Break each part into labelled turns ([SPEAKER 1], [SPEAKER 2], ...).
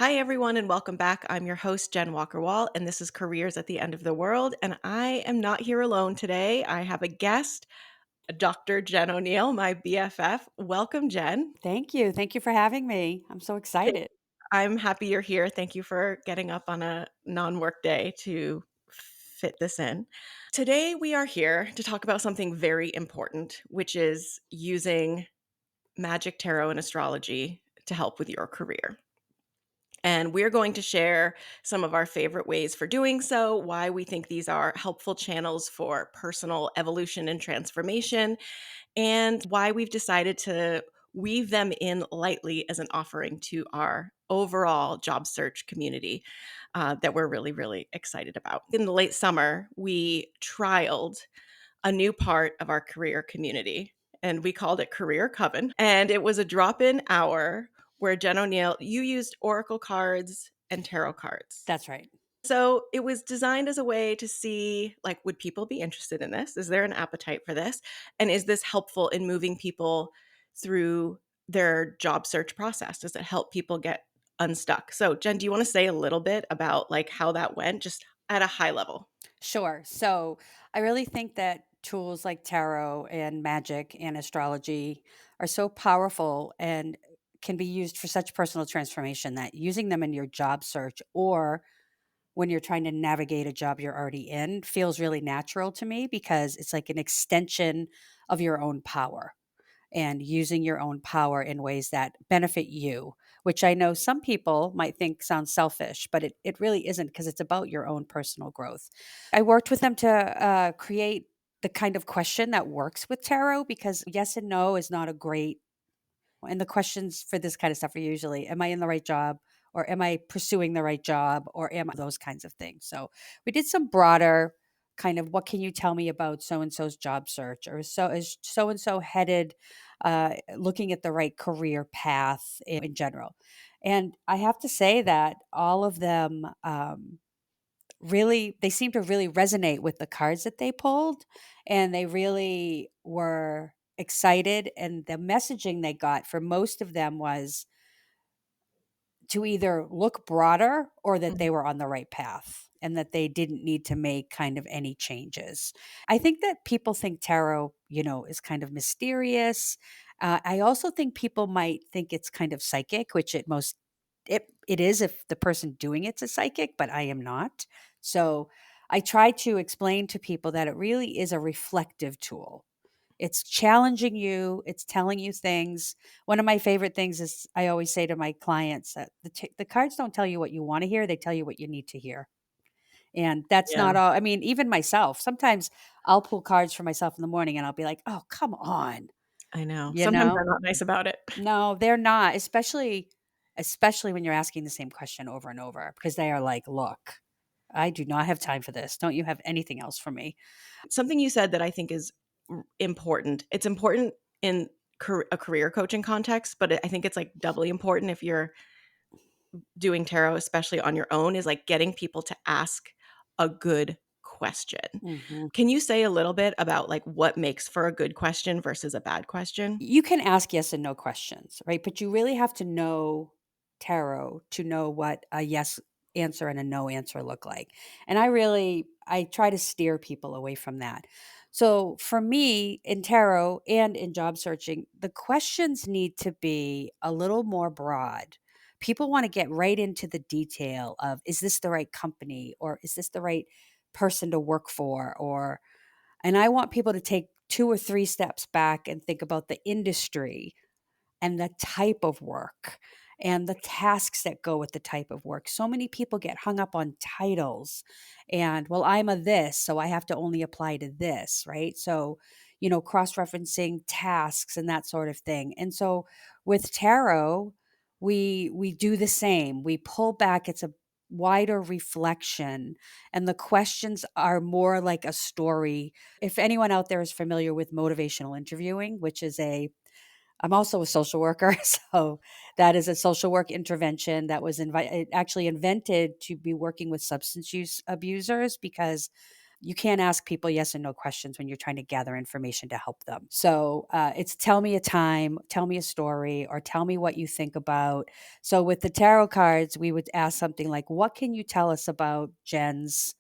[SPEAKER 1] Hi, everyone, and welcome back. I'm your host, Jen Walker Wall, and this is Careers at the End of the World. And I am not here alone today. I have a guest, Dr. Jen O'Neill, my BFF. Welcome, Jen.
[SPEAKER 2] Thank you. Thank you for having me. I'm so
[SPEAKER 1] Thank-
[SPEAKER 2] excited.
[SPEAKER 1] I'm happy you're here. Thank you for getting up on a non work day to fit this in. Today, we are here to talk about something very important, which is using magic, tarot, and astrology to help with your career. And we're going to share some of our favorite ways for doing so, why we think these are helpful channels for personal evolution and transformation, and why we've decided to weave them in lightly as an offering to our overall job search community that we're really, really excited about. In the late summer, we trialed a new part of our career community, and we called it Career Coven. And it was a drop in hour where Jen O'Neill, you used oracle cards and tarot cards.
[SPEAKER 2] That's right.
[SPEAKER 1] So it was designed as a way to see, like, would people be interested in this? Is there an appetite for this? And is this helpful in moving people through their job search process? Does it help people get unstuck? So, Jen, do you want to say a little bit about like how that went, just at a high level?
[SPEAKER 2] Sure. So I really think that tools like tarot and magic and astrology are so powerful and can be used for such personal transformation that using them in your job search or when you're trying to navigate a job you're already in feels really natural to me because it's like an extension of your own power. And using your own power in ways that benefit you, which I know some people might think sounds selfish, but it really isn't because it's about your own personal growth. I worked with them to create the kind of question that works with tarot because yes and no is not a great, and the questions for this kind of stuff are usually, am I in the right job? Or am I pursuing the right job? Or am I those kinds of things? So we did some broader kind of what can you tell me about so and so's job search? Or so is so and so headed looking at the right career path in general. And I have to say that all of them really, they seem to really resonate with the cards that they pulled, and they really were excited, and the messaging they got for most of them was to either look broader or that they were on the right path and that they didn't need to make kind of any changes. I think that people think tarot, is kind of mysterious. I also think people might think it's kind of psychic, which it is if the person doing it's a psychic, but I am not. So I try to explain to people that it really is a reflective tool. It's challenging you, it's telling you things. One of my favorite things is I always say to my clients that the cards don't tell you what you wanna hear, they tell you what you need to hear. And that's
[SPEAKER 1] Yeah.
[SPEAKER 2] not all. I mean, even myself, sometimes I'll pull cards for myself in the morning and I'll be like, "Oh, come on."
[SPEAKER 1] I know.
[SPEAKER 2] You
[SPEAKER 1] Sometimes
[SPEAKER 2] know?
[SPEAKER 1] they're not nice about it.
[SPEAKER 2] No, they're not, especially when you're asking the same question over and over because they are like, "Look, I do not have time for this. Don't you have anything else for me?"
[SPEAKER 1] Something you said that I think is important. It's important in a career coaching context, but I think it's like doubly important if you're doing tarot, especially on your own, is like getting people to ask a good question.
[SPEAKER 2] Mhm.
[SPEAKER 1] Can you say a little bit about like what makes for a good question versus a bad question?
[SPEAKER 2] You can ask yes and no questions, right? But you really have to know tarot to know what a yes answer and a no answer look like. And I try to steer people away from that. So for me in tarot and in job searching, the questions need to be a little more broad. People want to get right into the detail of is this the right company or is this the right person to work for, or and I want people to take 2 or 3 steps back and think about the industry and the type of work and the tasks that go with the type of work. So many people get hung up on titles and, well, I'm a this, so I have to only apply to this, right? So, cross referencing tasks and that sort of thing. And so with tarot, we do the same. We pull back, it's a wider reflection, and the questions are more like a story. If anyone out there is familiar with motivational interviewing, which is I'm also a social worker, so that is a social work intervention that was actually invented to be working with substance use abusers because You can't ask people yes and no questions when you're trying to gather information to help them. So it's tell me a time, tell me a story, or tell me what you think about. So with the tarot cards, we would ask something like, what can you tell us about Jen's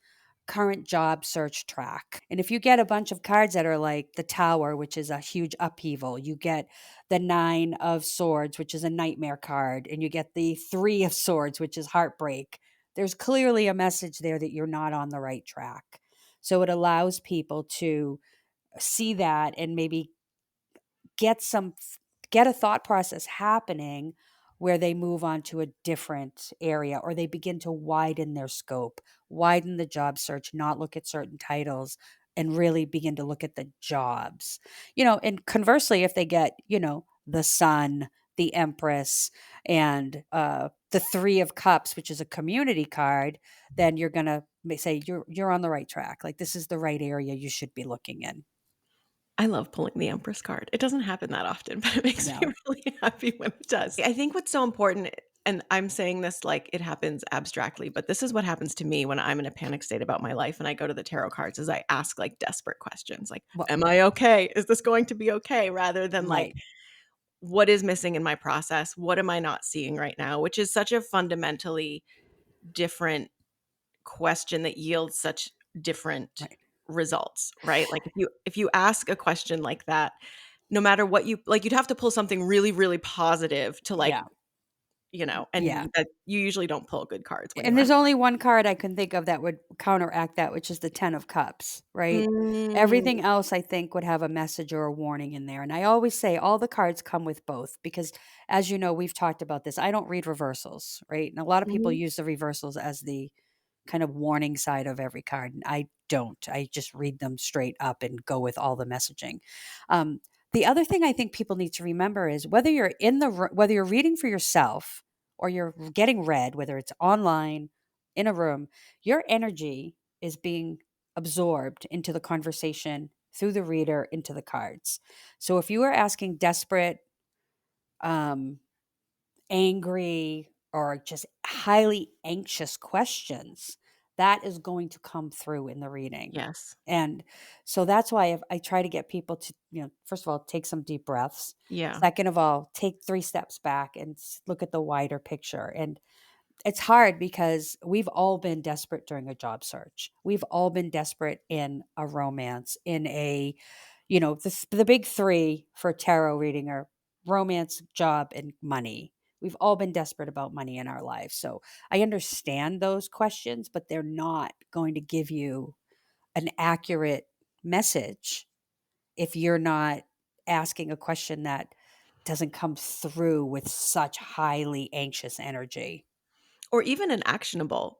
[SPEAKER 2] current job search track? And if you get a bunch of cards that are like the Tower, which is a huge upheaval, you get the Nine of Swords, which is a nightmare card, and you get the Three of Swords, which is heartbreak. There's clearly a message there that you're not on the right track. So it allows people to see that and maybe get some get a thought process happening where they move on to a different area, or they begin to widen their scope, widen the job search, not look at certain titles, and really begin to look at the jobs. And conversely, if they get, the Sun, the Empress, and the Three of Cups, which is a community card, then you're going to say you're on the right track. Like, this is the right area you should be looking in.
[SPEAKER 1] I love pulling the Empress card. It doesn't happen that often, but it makes me
[SPEAKER 2] No.
[SPEAKER 1] really happy when it does. I think what's so important, and I'm saying this like it happens abstractly, but this is what happens to me when I'm in a panic state about my life and I go to the tarot cards is I ask like desperate questions like,
[SPEAKER 2] Well,
[SPEAKER 1] am I okay? Is this going to be okay? Rather than like,
[SPEAKER 2] right.
[SPEAKER 1] what is missing in my process? What am I not seeing right now? Which is such a fundamentally different question that yields such different
[SPEAKER 2] Right.
[SPEAKER 1] results, right? Like if you ask a question like that, no matter what you like, you'd have to pull something really, really positive to like,
[SPEAKER 2] Yeah. Yeah.
[SPEAKER 1] and that you usually don't pull good cards when you
[SPEAKER 2] And there's
[SPEAKER 1] ask.
[SPEAKER 2] only one card I can think of that would counteract that, which is the 10 of cups, right?
[SPEAKER 1] Mm,
[SPEAKER 2] Everything else I think would have a message or a warning in there. And I always say all the cards come with both because as you know, we've talked about this. I don't read reversals, right? And a lot of people
[SPEAKER 1] mhm.
[SPEAKER 2] use the reversals as the kind of warning side of every card. And I don't. I just read them straight up and go with all the messaging. Um, the other thing I think people need to remember is whether you're reading for yourself or you're getting read, whether it's online, in a room, your energy is being absorbed into the conversation through the reader into the cards. So if you are asking desperate, um, angry, or just highly anxious questions, that is going to come through in the reading.
[SPEAKER 1] Yes.
[SPEAKER 2] And so that's why I try to get people to, first of all, take some deep breaths.
[SPEAKER 1] Yeah.
[SPEAKER 2] Second of all, take 3 steps back and look at the wider picture. And it's hard because we've all been desperate during a job search. We've all been desperate in a romance, in the big three for tarot reading are romance, job, and money. We've all been desperate about money in our lives. So I understand those questions, but they're not going to give you an accurate message if you're not asking a question that doesn't come through with such highly anxious energy.
[SPEAKER 1] Or even an actionable,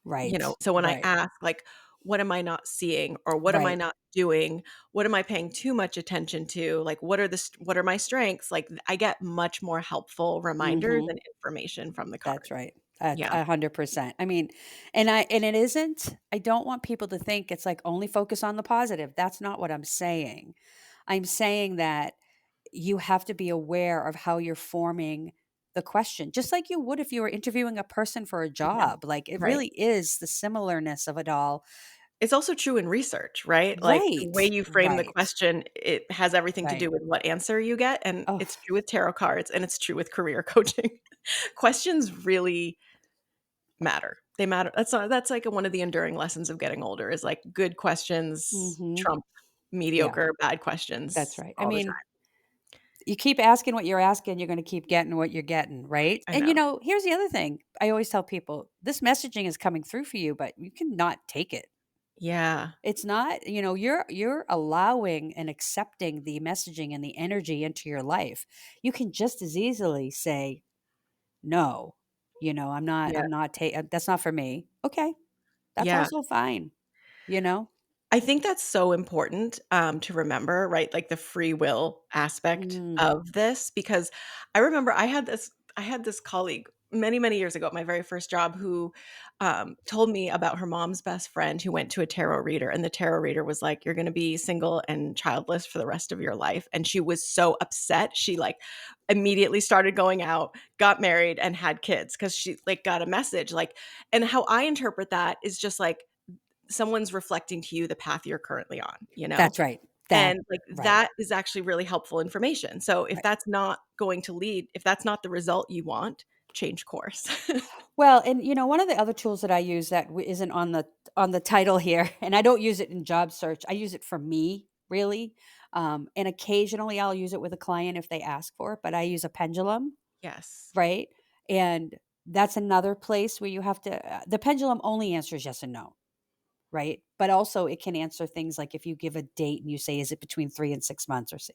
[SPEAKER 2] Right.
[SPEAKER 1] so when I
[SPEAKER 2] Right.
[SPEAKER 1] ask like, what am I not seeing or what am I
[SPEAKER 2] Right.
[SPEAKER 1] not doing? What am I paying too much attention to? Like what are my strengths? Like I get much more helpful reminders
[SPEAKER 2] Mhm.
[SPEAKER 1] and information from the
[SPEAKER 2] That's
[SPEAKER 1] cards.
[SPEAKER 2] right. That's
[SPEAKER 1] Yeah.
[SPEAKER 2] 100%. I mean, and it isn't I don't want people to think it's like only focus on the positive. That's not what I'm saying. I'm saying that you have to be aware of how you're forming the question, just like you would if you were interviewing a person for a
[SPEAKER 1] Yeah.
[SPEAKER 2] job. Like it
[SPEAKER 1] Right.
[SPEAKER 2] really is the similarness of it all.
[SPEAKER 1] It's also true in research, right? Like, the way
[SPEAKER 2] Right.
[SPEAKER 1] you frame the
[SPEAKER 2] Right.
[SPEAKER 1] question, it has everything to
[SPEAKER 2] Right.
[SPEAKER 1] do with what answer you get, and
[SPEAKER 2] Oh,
[SPEAKER 1] it's true with tarot cards, and it's true with career coaching. Questions really matter. They matter. That's, like, one of the enduring lessons of getting older is, like, good questions
[SPEAKER 2] mhm.
[SPEAKER 1] trump
[SPEAKER 2] Yeah,
[SPEAKER 1] mediocre, bad
[SPEAKER 2] that's
[SPEAKER 1] questions
[SPEAKER 2] right. I
[SPEAKER 1] all the time.
[SPEAKER 2] mean, you keep asking what you're asking, you're gonna keep getting what you're getting, right?
[SPEAKER 1] I
[SPEAKER 2] And,
[SPEAKER 1] know.
[SPEAKER 2] here's the other thing. I always tell people, this messaging is coming through for you, but you cannot take it.
[SPEAKER 1] Yeah.
[SPEAKER 2] It's not, you're allowing and accepting the messaging and the energy into your life. You can just as easily say, "No,
[SPEAKER 1] Yeah.
[SPEAKER 2] that's not for me." Okay, that's
[SPEAKER 1] Yeah.
[SPEAKER 2] also fine, you know?
[SPEAKER 1] I think that's so important, to remember, right? Like the free will aspect
[SPEAKER 2] Mm,
[SPEAKER 1] of this, because I remember I had this colleague many, many years ago at my very first job who, told me about her mom's best friend who went to a tarot reader, and the tarot reader was like, "You're gonna be single and childless for the rest of your life," and she was so upset, she, like, immediately started going out, got married, and had kids because she, like, got a message, like and how I interpret that is just like someone's reflecting to you the path you're currently on, you know?
[SPEAKER 2] That's right. That
[SPEAKER 1] And, like,
[SPEAKER 2] right,
[SPEAKER 1] that is actually really helpful information. So if
[SPEAKER 2] right.
[SPEAKER 1] that's not going to lead if that's not the result you want, change course.
[SPEAKER 2] Well, and one of the other tools that I use that isn't on the title here, and I don't use it in job search. I use it for me, really, and occasionally I'll use it with a client if they ask for it. But I use a pendulum,
[SPEAKER 1] Yes.
[SPEAKER 2] right? And that's another place where you have to. The pendulum only answers yes and no, right? But also it can answer things like if you give a date and you say, "Is it between 3 and 6 months?"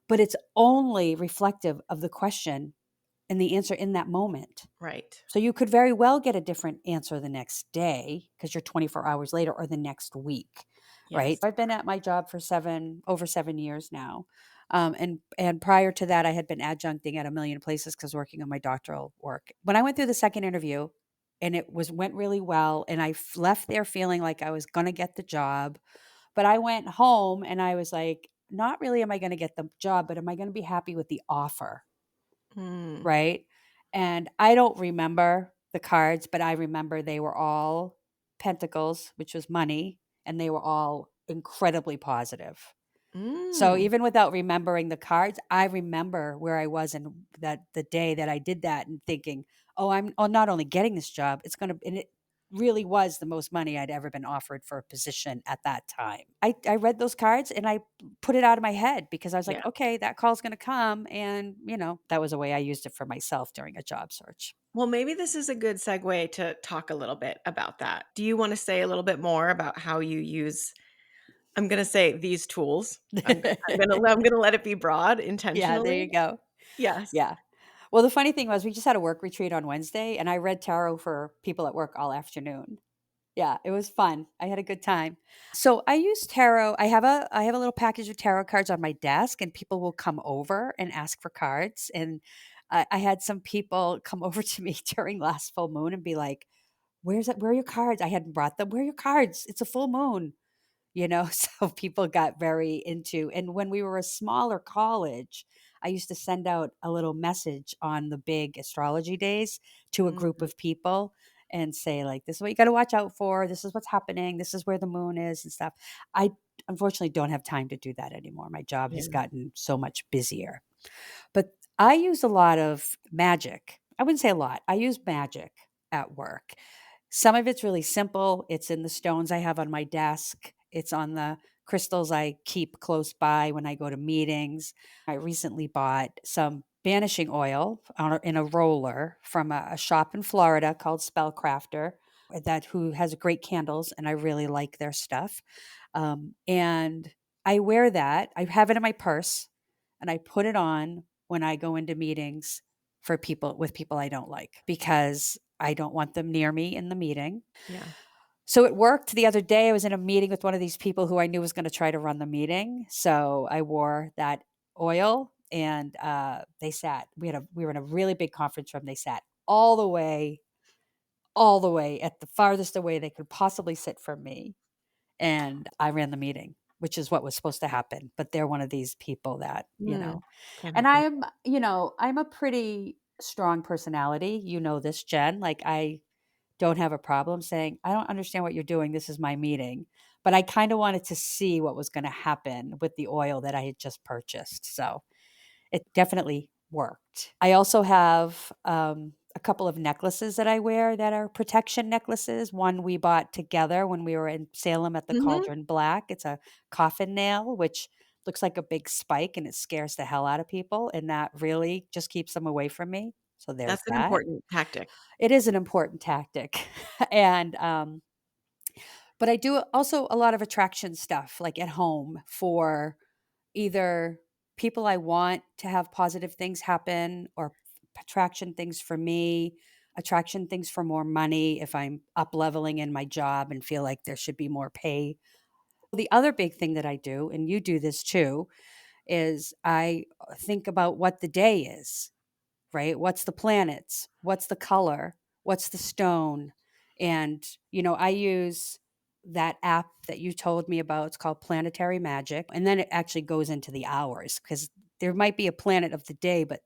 [SPEAKER 2] But it's only reflective of the question and the answer in that moment.
[SPEAKER 1] Right.
[SPEAKER 2] So you could very well get a different answer the next day because you're 24 hours later or the next week, right?
[SPEAKER 1] Yes.
[SPEAKER 2] I've been at my job for over 7 years now. And prior to that, I had been adjuncting at a million places because working on my doctoral work. When I went through the second interview and went really well, and left there feeling like I was gonna get the job, but I went home and I was like, not really am I gonna get the job, but am I gonna be happy with the offer?
[SPEAKER 1] Mm.
[SPEAKER 2] Right? And I don't remember the cards, but I remember they were all pentacles, which was money, and they were all incredibly positive. So
[SPEAKER 1] Mm.
[SPEAKER 2] even without remembering the cards, I remember where I was in that the day that I did that and thinking, "Oh, I'm not only getting this job, it's gonna," and it really was the most money I'd ever been offered for a position at that time. I read those cards and I put it out of my head because I was like,
[SPEAKER 1] Yeah.
[SPEAKER 2] "Okay, that call's gonna come," and, that was a way I used it for myself during a job search.
[SPEAKER 1] Well, maybe this is a good segue to talk a little bit about that. Do you wanna say a little bit more about how you use I'm gonna say these tools. I'm gonna let it be broad
[SPEAKER 2] Yeah, there
[SPEAKER 1] intentionally.
[SPEAKER 2] you go.
[SPEAKER 1] Yes.
[SPEAKER 2] Yeah. Well, the funny thing was we just had a work retreat on Wednesday, and I read tarot for people at work all afternoon. Yeah, it was fun. I had a good time. So I use tarot. I have a little package of tarot cards on my desk, and people will come over and ask for cards. And I had some people come over to me during last full moon and be like, "Where's it? Where are your cards? I hadn't brought them. Where are your cards? It's a full moon." So people got very into, and when we were a smaller college, I used to send out a little message on the big astrology days to a group
[SPEAKER 1] Mhm.
[SPEAKER 2] of people and say, like, this is what you got to watch out for, this is what's happening, this is where the moon is and stuff. I unfortunately don't have time to do that anymore. My job has
[SPEAKER 1] Yeah.
[SPEAKER 2] gotten so much busier, but I use a lot of magic. I wouldn't say a lot, I use magic at work. Some of it's really simple. It's in the stones I have on my desk. It's on the crystals I keep close by when I go to meetings. I recently bought some banishing oil in a roller from a shop in Florida called Spellcrafter that who has great candles, and I really like their stuff. And I wear that. I have it in my purse, and I put it on when I go into meetings with people I don't like because I don't want them near me in the meeting.
[SPEAKER 1] Yeah.
[SPEAKER 2] So it worked the other day. I was in a meeting with one of these people who I knew was going to try to run the meeting. So I wore that oil, and they sat. We were in a really big conference room. They sat all the way at the farthest away they could possibly sit from me, and I ran the meeting, which is what was supposed to happen. But they're one of these people that.
[SPEAKER 1] Mm. Can't
[SPEAKER 2] And
[SPEAKER 1] help them.
[SPEAKER 2] I'm a pretty strong personality. You know this, Jen. Like I don't have a problem saying, I don't understand what you're doing. This is my meeting. But I kind of wanted to see what was going to happen with the oil that I had just purchased. So it definitely worked. I also have a couple of necklaces that I wear that are protection necklaces. One we bought together when we were in Salem at the
[SPEAKER 1] Mhm.
[SPEAKER 2] Cauldron Black. It's a coffin nail, which looks like a big spike and it scares the hell out of people. And that really just keeps them away from me. So there's
[SPEAKER 1] That's an
[SPEAKER 2] that.
[SPEAKER 1] important tactic.
[SPEAKER 2] It is an important tactic. and but I do also a lot of attraction stuff like at home for either people I want to have positive things happen or attraction things for me, attraction things for more money if I'm up leveling in my job and feel like there should be more pay. The other big thing that I do, and you do this too, is I think about what the day is, right? What's the planets? What's the color? What's the stone? And, I use that app that you told me about. It's called Planetary Magic. And then it actually goes into the hours because there might be a planet of the day, but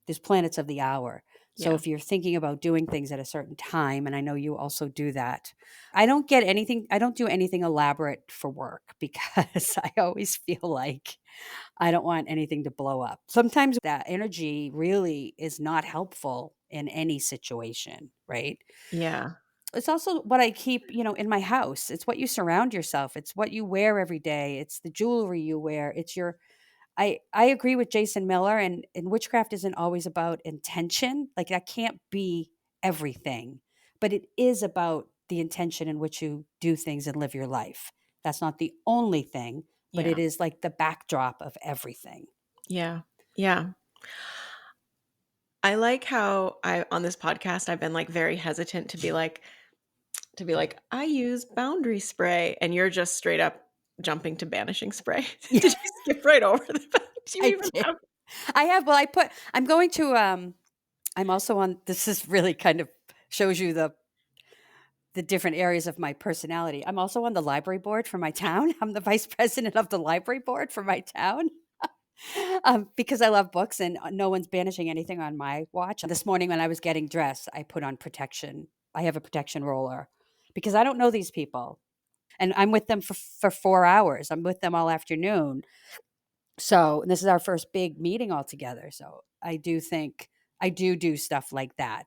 [SPEAKER 2] there's planets of the hour. So
[SPEAKER 1] Yeah.
[SPEAKER 2] if you're thinking about doing things at a certain time, and I know you also do that, I don't do anything elaborate for work because I always feel like I don't want anything to blow up. Sometimes that energy really is not helpful in any situation, right?
[SPEAKER 1] Yeah.
[SPEAKER 2] It's also what I keep, in my house. It's what you surround yourself. It's what you wear every day. It's the jewelry you wear. It's your I agree with Jason Miller, and witchcraft isn't always about intention. Like that can't be everything, but it is about the intention in which you do things and live your life. That's not the only thing, but it
[SPEAKER 1] Yeah.
[SPEAKER 2] is like the backdrop of everything.
[SPEAKER 1] Yeah. Yeah. I like how I on this podcast, I've been, like, very hesitant to be like, "I use boundary spray," and you're just straight up jumping to banishing spray. Did you skip right over the do you
[SPEAKER 2] I
[SPEAKER 1] even
[SPEAKER 2] did.
[SPEAKER 1] have
[SPEAKER 2] I have well, I'm going to I'm also on this is really kind of shows you the different areas of my personality. I'm also on the library board for my town. I'm the vice president of the library board for my town. Because I love books and no one's banishing anything on my watch. This morning when I was getting dressed, I put on protection. I have a protection roller because I don't know these people. And I'm with them for 4 hours. I'm with them all afternoon. So this is our first big meeting all together. So I do think I do stuff like that.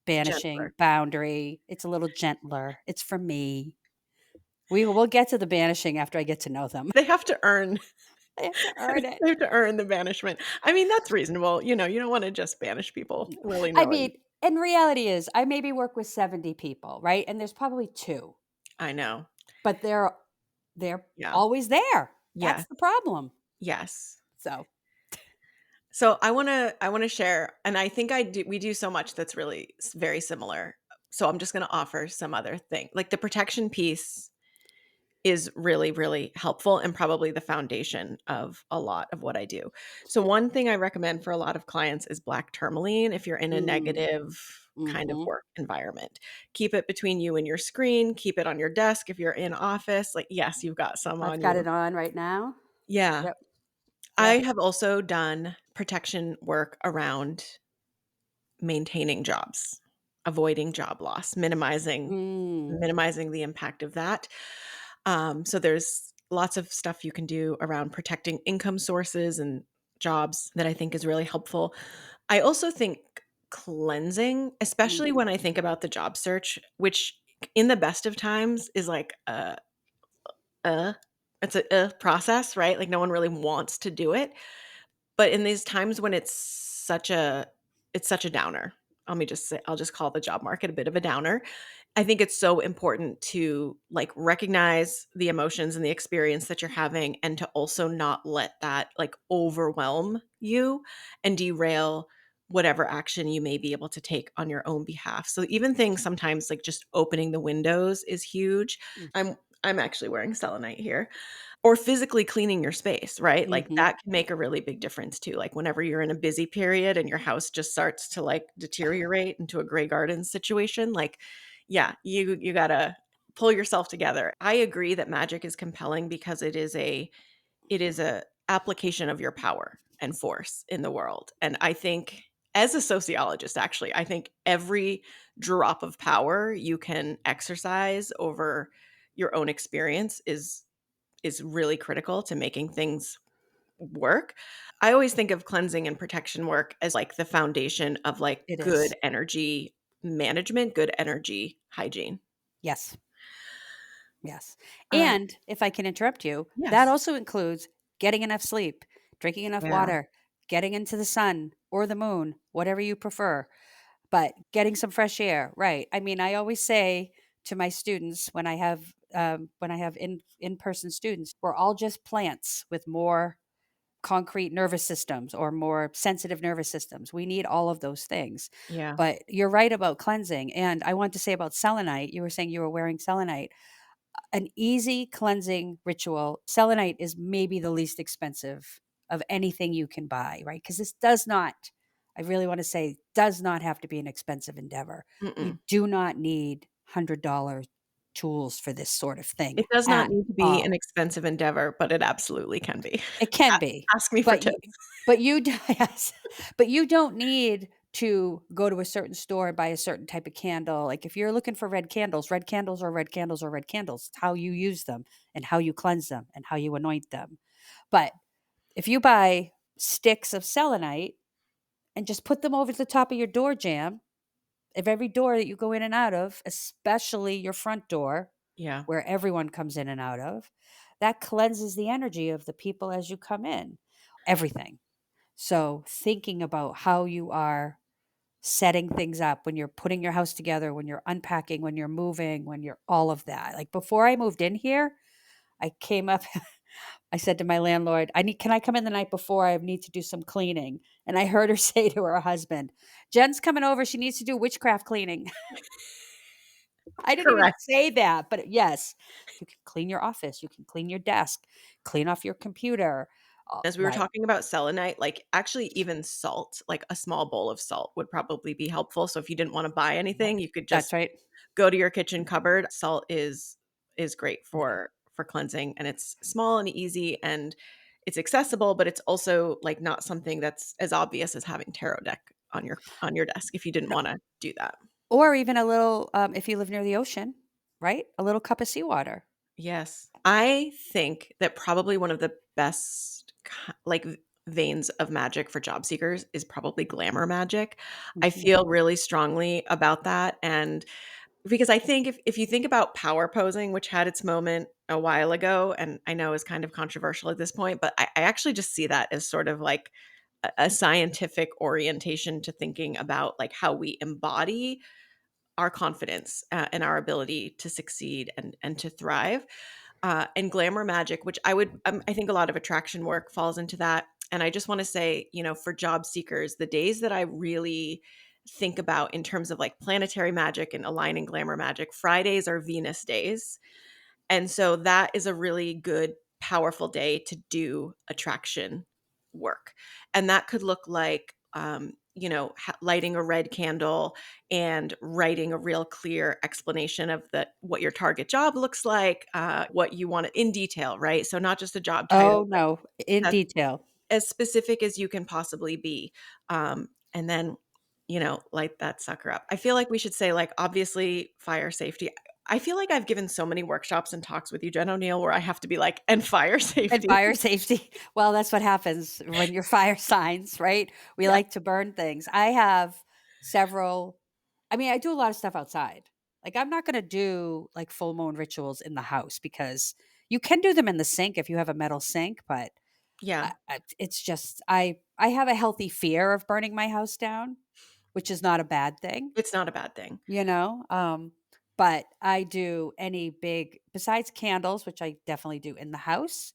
[SPEAKER 2] Banishing,
[SPEAKER 1] gentler?
[SPEAKER 2] boundary. It's a little gentler. It's for me. We'll get to the banishing after I get to know them.
[SPEAKER 1] They have to earn
[SPEAKER 2] I have to earn it.
[SPEAKER 1] they have to earn the banishment. I mean, that's reasonable, you don't wanna just banish people
[SPEAKER 2] No. I
[SPEAKER 1] willy-nilly.
[SPEAKER 2] mean, and reality is I maybe work with 70 people, right? And there's probably 2,
[SPEAKER 1] I know.
[SPEAKER 2] but they're
[SPEAKER 1] Yeah.
[SPEAKER 2] always there.
[SPEAKER 1] Yes.
[SPEAKER 2] That's the problem.
[SPEAKER 1] Yes.
[SPEAKER 2] So,
[SPEAKER 1] So I wanna share, and I think we do so much that's really very similar. So I'm just gonna offer some other thing. Like, the protection piece is really, really helpful and probably the foundation of a lot of what I do. So one thing I recommend for a lot of clients is black tourmaline if you're in a
[SPEAKER 2] mm,
[SPEAKER 1] negative kind of
[SPEAKER 2] mhm.
[SPEAKER 1] work environment. Keep it between you and your screen, keep it on your desk if you're in office. Like, yes, you've got some
[SPEAKER 2] I've
[SPEAKER 1] on
[SPEAKER 2] got
[SPEAKER 1] you.
[SPEAKER 2] it on right now.
[SPEAKER 1] Yeah.
[SPEAKER 2] Yep,
[SPEAKER 1] I
[SPEAKER 2] yep.
[SPEAKER 1] have also done protection work around maintaining jobs, avoiding job loss, minimizing
[SPEAKER 2] Mm,
[SPEAKER 1] minimizing the impact of that. So there's lots of stuff you can do around protecting income sources and jobs that I think is really helpful. I also think cleansing, especially
[SPEAKER 2] mm,
[SPEAKER 1] when I think about the job search, which in the best of times is like uh, it's a process, right? Like no one really wants to do it. But in these times when it's such a downer. Let me just say I'll just call the job market a bit of a downer. I think it's so important to, like, recognize the emotions and the experience that you're having and to also not let that, like, overwhelm you and derail whatever action you may be able to take on your own behalf. So even things sometimes like just opening the windows is huge.
[SPEAKER 2] mm,
[SPEAKER 1] I'm actually wearing selenite here. Or physically cleaning your space, right? Like,
[SPEAKER 2] mhm.
[SPEAKER 1] that can make a really big difference too, like, whenever you're in a busy period and your house just starts to, like, deteriorate into a Grey Gardens situation, like, yeah, you gotta pull yourself together. I agree that magic is compelling because it is a application of your power and force in the world, and I think as a sociologist, actually, I think every drop of power you can exercise over your own experience is really critical to making things work. I always think of cleansing and protection work as like the foundation of like
[SPEAKER 2] It
[SPEAKER 1] good
[SPEAKER 2] is.
[SPEAKER 1] energy management, good energy hygiene.
[SPEAKER 2] Yes, yes.
[SPEAKER 1] Uh,
[SPEAKER 2] And if I can interrupt you, that
[SPEAKER 1] yes.
[SPEAKER 2] also includes getting enough sleep, drinking enough
[SPEAKER 1] Yeah.
[SPEAKER 2] water, getting into the sun or the moon, whatever you prefer. But getting some fresh air, right. I mean, I always say to my students when I have in-person students, we're all just plants with more concrete nervous systems or more sensitive nervous systems. We need all of those things.
[SPEAKER 1] Yeah.
[SPEAKER 2] But you're right about cleansing. And I want to say about selenite, you were saying you were wearing selenite. An easy cleansing ritual. Selenite is maybe the least expensive of anything you can buy, right? Because this does not, I really want to say, does not have to be an expensive endeavor. You
[SPEAKER 1] Mm-mm.
[SPEAKER 2] do not need $100 tools for this sort of
[SPEAKER 1] It
[SPEAKER 2] thing
[SPEAKER 1] does not
[SPEAKER 2] at
[SPEAKER 1] need to be an
[SPEAKER 2] all.
[SPEAKER 1] expensive endeavor, but it absolutely can be.
[SPEAKER 2] It can
[SPEAKER 1] A
[SPEAKER 2] be,
[SPEAKER 1] Ask me for
[SPEAKER 2] but you
[SPEAKER 1] tips.
[SPEAKER 2] but you d yes, but you don't need to go to a certain store and buy a certain type of candle. Like if you're looking for red candles are red candles are red candles. It's how you use them and how you cleanse them and how you anoint them. But if you buy sticks of selenite and just put them over the top of your door jamb of every door that you go in and out of, especially your front door,
[SPEAKER 1] Yeah.
[SPEAKER 2] where everyone comes in and out of, that cleanses the energy of the people as you come in. Everything. So thinking about how you are setting things up when you're putting your house together, when you're unpacking, when you're moving, when you're all of that. Like before I moved in here, I came up I said to my landlord, can I come in the night before? I need to do some cleaning." And I heard her say to her husband, "Jen's coming over. She needs to do witchcraft cleaning." I didn't even
[SPEAKER 1] Correct.
[SPEAKER 2] say that, but yes, you can clean your office, you can clean your desk, clean off your computer.
[SPEAKER 1] As we were
[SPEAKER 2] Like,
[SPEAKER 1] talking about selenite, like, actually even salt, like a small bowl of salt would probably be helpful, so if you didn't wanna buy
[SPEAKER 2] yep,
[SPEAKER 1] anything, you could
[SPEAKER 2] that's
[SPEAKER 1] just
[SPEAKER 2] right.
[SPEAKER 1] go to your kitchen cupboard. Salt is great
[SPEAKER 2] Yeah.
[SPEAKER 1] for cleansing, and it's small and easy, and it's accessible, but it's also, like, not something that's as obvious as having tarot deck on your desk if you didn't
[SPEAKER 2] No.
[SPEAKER 1] wanna do that.
[SPEAKER 2] Or even a little, if you live near the ocean, right? A little cup of seawater.
[SPEAKER 1] Yes. I think that probably one of the best veins of magic for job seekers is probably glamour magic. I
[SPEAKER 2] Mhm.
[SPEAKER 1] feel really strongly about that, and because I think if you think about power posing, which had its moment a while ago, and I know is kind of controversial at this point, but I actually just see that as sort of like a scientific orientation to thinking about like how we embody our confidence, and our ability to succeed and to thrive. And glamour magic, which I think a lot of attraction work falls into that. And I just want to say, for job seekers, the days that I really think about in terms of like planetary magic and aligning glamour magic, Fridays are Venus days. And so that is a really good, powerful day to do attraction work. And that could look like, lighting a red candle and writing a real clear explanation of what your target job looks like, what you want in detail, right? So not just a job
[SPEAKER 2] Oh,
[SPEAKER 1] title, but
[SPEAKER 2] no, in
[SPEAKER 1] as,
[SPEAKER 2] detail.
[SPEAKER 1] as specific as you can possibly be. And then, light that sucker up. I feel like we should say, like, obviously, fire safety. I feel like I've given so many workshops and talks with you, Jen O'Neill, where I have to, be like, and fire
[SPEAKER 2] And
[SPEAKER 1] safety.
[SPEAKER 2] fire safety. Well, that's what happens when you're fire signs, right? We
[SPEAKER 1] Yeah.
[SPEAKER 2] like to burn things. I have several I mean, I do a lot of stuff outside. Like, I'm not gonna do, like, full moon rituals in the house because you can do them in the sink if you have a metal sink, but
[SPEAKER 1] Yeah.
[SPEAKER 2] it's just I have a healthy fear of burning my house down, which is not a bad thing,
[SPEAKER 1] It's not a bad thing.
[SPEAKER 2] you know? But I do any big besides candles, which I definitely do in the house,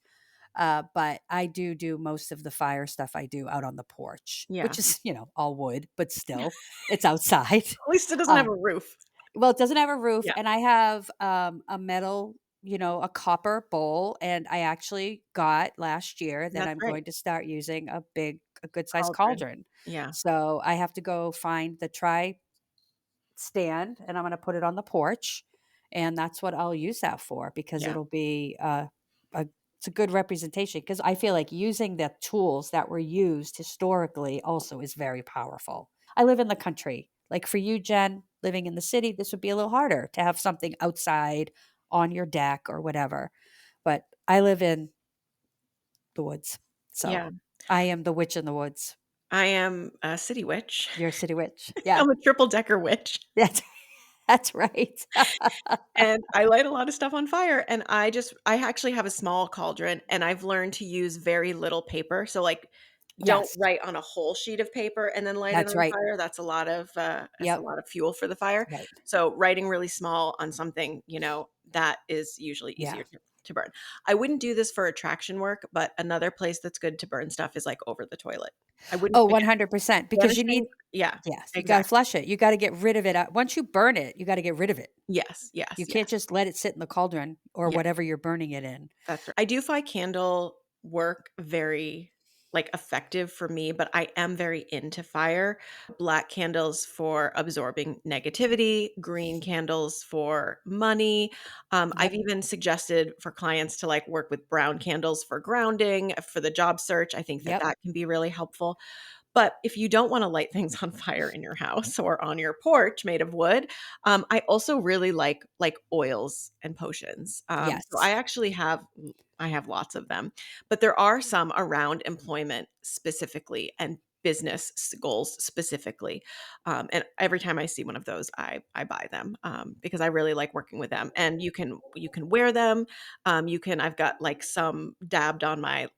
[SPEAKER 2] but I do most of the fire stuff I do out on the porch,
[SPEAKER 1] Yeah.
[SPEAKER 2] which is, all wood, but still, it's outside.
[SPEAKER 1] At least it doesn't have
[SPEAKER 2] Uh,
[SPEAKER 1] a roof.
[SPEAKER 2] well, it doesn't have a roof,
[SPEAKER 1] Yeah.
[SPEAKER 2] and I have, a metal, a copper bowl, and I actually got last year that
[SPEAKER 1] That's
[SPEAKER 2] I'm
[SPEAKER 1] right.
[SPEAKER 2] going to start using a good sized
[SPEAKER 1] Cauldron.
[SPEAKER 2] cauldron.
[SPEAKER 1] Yeah.
[SPEAKER 2] So I have to go find the stand, and I'm gonna put it on the porch, and that's what I'll use that for because
[SPEAKER 1] Yeah.
[SPEAKER 2] it'll be, a it's a good representation because I feel like using the tools that were used historically also is very powerful. I live in the country. Like for you, Jen, living in the city, this would be a little harder to have something outside on your deck or whatever, but I live in the woods, so
[SPEAKER 1] Yeah.
[SPEAKER 2] I am the witch in the woods.
[SPEAKER 1] I am a city witch.
[SPEAKER 2] You're a city witch. Yeah.
[SPEAKER 1] I'm a triple decker witch.
[SPEAKER 2] That's that's right.
[SPEAKER 1] And I light a lot of stuff on fire, and I actually have a small cauldron, and I've learned to use very little paper, so, like, don't
[SPEAKER 2] Yes.
[SPEAKER 1] write on a whole sheet of paper and then light it
[SPEAKER 2] That's
[SPEAKER 1] on
[SPEAKER 2] right.
[SPEAKER 1] fire, that's a
[SPEAKER 2] Yep.
[SPEAKER 1] lot of fuel for the fire,
[SPEAKER 2] Right.
[SPEAKER 1] so writing really small on something, that is usually
[SPEAKER 2] Yeah.
[SPEAKER 1] easier to burn. I wouldn't do this for attraction work, but another place that's good to burn stuff is, like, over the toilet. I wouldn't
[SPEAKER 2] Oh,
[SPEAKER 1] again,
[SPEAKER 2] 100% because you need
[SPEAKER 1] replenishing. Yeah,
[SPEAKER 2] yes, you gotta
[SPEAKER 1] exactly.
[SPEAKER 2] flush it. You gotta get rid of it. Once you burn it, you gotta get rid of it.
[SPEAKER 1] Yes,
[SPEAKER 2] You
[SPEAKER 1] yes,
[SPEAKER 2] can't
[SPEAKER 1] yes.
[SPEAKER 2] just let it sit in the cauldron or
[SPEAKER 1] Yeah.
[SPEAKER 2] whatever you're burning it in.
[SPEAKER 1] That's right. I do find candle work very, like, effective for me, but I am very into fire. Black candles for absorbing negativity, green candles for money. I've
[SPEAKER 2] Yep.
[SPEAKER 1] even suggested for clients to, like, work with brown candles for grounding, for the job search. I think that
[SPEAKER 2] Yep.
[SPEAKER 1] that can be really helpful. But if you don't wanna light things on fire in your house or on your porch made of wood, I also really like oils and potions. So
[SPEAKER 2] Yes.
[SPEAKER 1] I have lots of them, but there are some around employment specifically and business goals specifically. And every time I see one of those, I buy them because I really like working with them. And you can wear them. You can I've got like some dabbed on my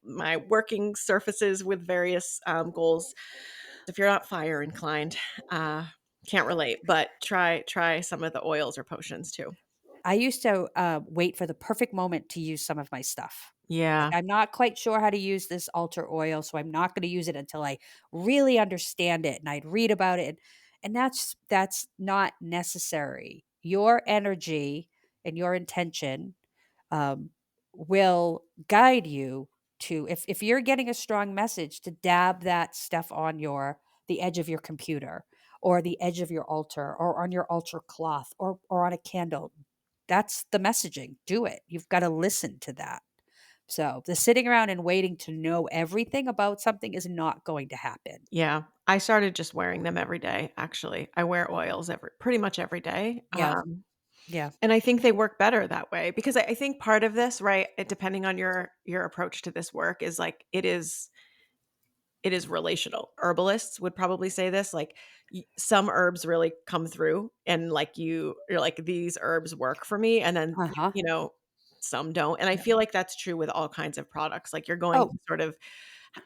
[SPEAKER 1] working surfaces with various goals. If you're not fire inclined, uh, can't relate, but try some of the oils or potions too.
[SPEAKER 2] I used to, wait for the perfect moment to use some of my stuff. Like,
[SPEAKER 1] Yeah,
[SPEAKER 2] I'm not quite sure how to use this altar oil, so I'm not gonna use it until I really understand it, and I'd read about it, and that's not necessary. Your energy and your intention um, will guide you to if you're getting a strong message to dab that stuff on your the edge of your computer or the edge of your altar or on your altar cloth or on a candle. That's the messaging. Do it. You've got to listen to that. So the sitting around and waiting to know everything about something is not going to happen.
[SPEAKER 1] yeah. I started just wearing them every day, actually. I wear oils pretty much every day,
[SPEAKER 2] Yeah. Yeah.
[SPEAKER 1] and I think they work better that way because I think part of this, right, depending on your approach to this work is like it is relational. Herbalists would probably say this, like, some herbs really come through and, like, you're like, "These herbs work for me," and then,
[SPEAKER 2] Uh-huh.
[SPEAKER 1] some don't, and I
[SPEAKER 2] Yeah.
[SPEAKER 1] feel like that's true with all kinds of products, like, you're going
[SPEAKER 2] Oh,
[SPEAKER 1] to sort of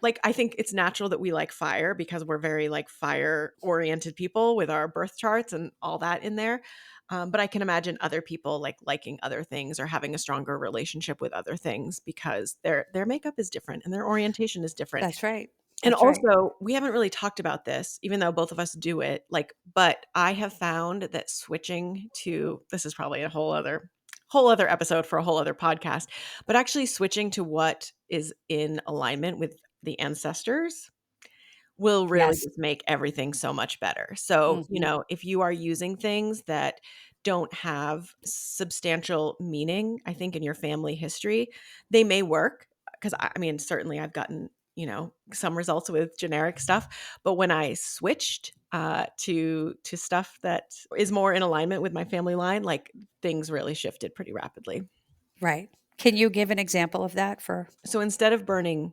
[SPEAKER 1] like, I think it's natural that we like fire because we're very, like, fire-oriented people with our birth charts and all that in there, but I can imagine other people, like, liking other things or having a stronger relationship with other things because their makeup is different and their orientation is different.
[SPEAKER 2] that's right.
[SPEAKER 1] And
[SPEAKER 2] That's right.
[SPEAKER 1] also, we haven't really talked about this, even though both of us do it, like, but I have found that switching to this is probably a whole other episode for a whole other podcast, but actually switching to what is in alignment with the ancestors will really
[SPEAKER 2] Yes.
[SPEAKER 1] just make everything so much better. So,
[SPEAKER 2] Mhm.
[SPEAKER 1] if you are using things that don't have substantial meaning, I think in your family history, they may work because I mean, certainly I've gotten, some results with generic stuff, but when I switched to stuff that is more in alignment with my family line, like things really shifted pretty rapidly.
[SPEAKER 2] Right. Can you give an example of that for
[SPEAKER 1] So instead of burning